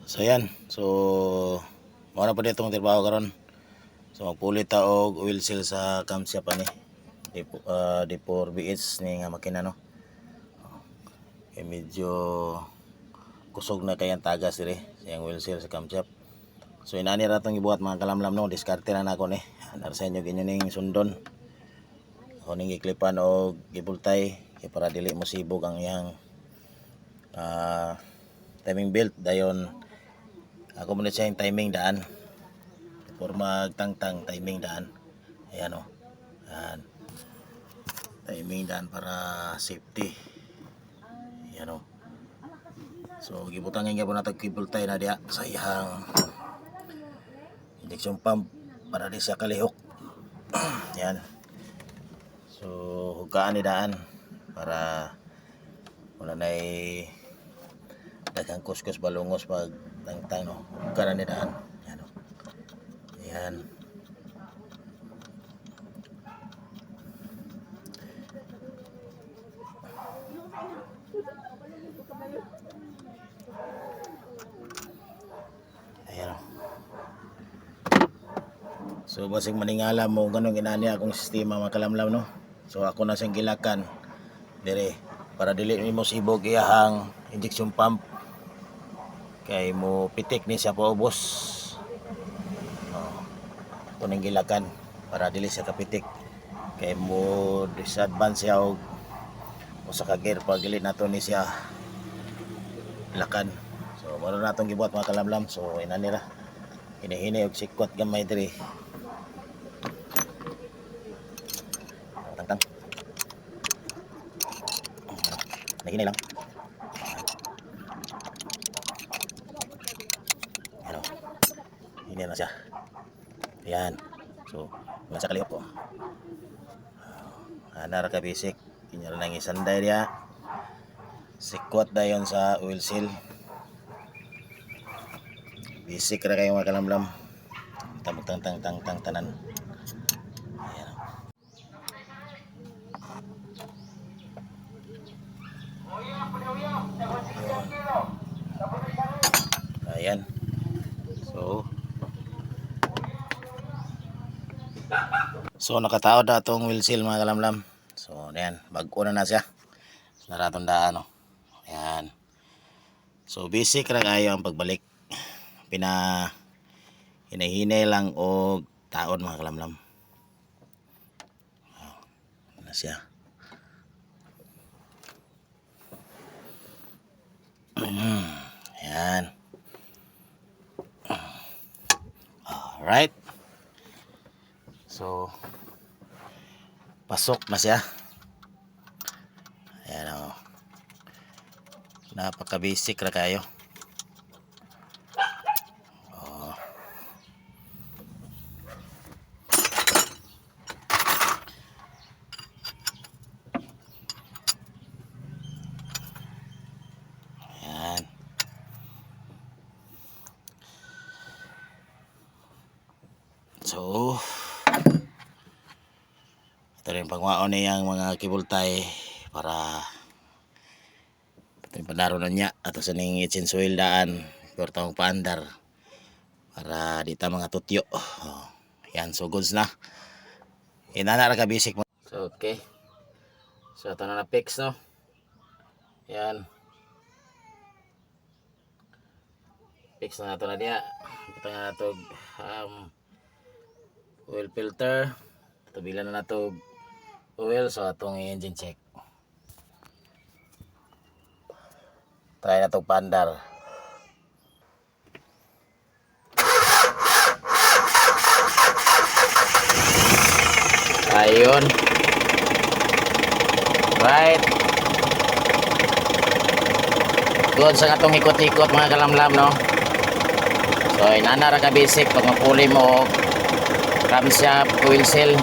So yan. So mao na po ditong trabaho karon. So magpulit ta og oil seal sa camshaft ani. D4BH ni nga makina no. Medyo kusog na kayang tagas dire yang oil seal sa camshaft. So inani ra tong gibuhat mga kalamlam no, diskarte na nako ni. Anar sa inyo ginyo ning sundon. Ako ning giklipan og gibultay kay para dili mo sibog ang iyang timing belt dayon. Ako muna siya yung timing daan for magtangtang timing daan. Ayan o. Ayan. Timing daan para safety. Ayan o. So gibutang nga po natag kibultay na diya sa iyang injection pump para di siya kalihok. Ayan. So hugaan ni daan para wala na daghang kuskus balungos pag tangtang no. Hugaan ni daan. Ayan o. Ayan. Ayan o. So basig maningala mo ganun ginani akong sistema makalamlam no. So ako na siyang gilakan dire para dili mo sibog iyahang injection pump kay mo pitik ni siya paubos. Kuning gilakan para dili siya kapitik kay mo disadvance siya og usa ka gear pag dili nato ni siya lakan. So maro natong gibuhat mga kalamlam. So inani ra hinihini og sikwat gamay diri. Tang nagini lang. Ano ini na siya. Ayan. So wala sa kalihok ko. Anar ka basic kinya lang isanday dia. Sikwat dayon sa oil seal. Basic ra kayo mga kalamlam. Tang tanan. Ayan. Ayan. So nakataod na itong wheel seal mga kalamlam. So ayan, bago na siya. Naratong no. Ayan. So basic ra kayo ang pagbalik. Hinahinay lang og taon mga kalamlam. Na siya. Ayan. Alright. So pasok na siya. Ayan o. Napaka basic ra kayo. Ayan. So ito rin pangwaon niyang mga kibultay para ito yung panaro na niya ato sa ning itchin soil daan pero tawang paandar para di ta mga tutyo. Yan, so goods na inana ra ka basic mo. So okay, so ito na fix no. Yan, fix na nato na diya. Ito na nato oil filter. Tubilan na nato oil so atong engine check. Try na itong pandar. Ayun. Right. Good sa atong ikot-ikot mga kalamlam no. So inana ra ka basic pag mapuli mo camshaft oil seal.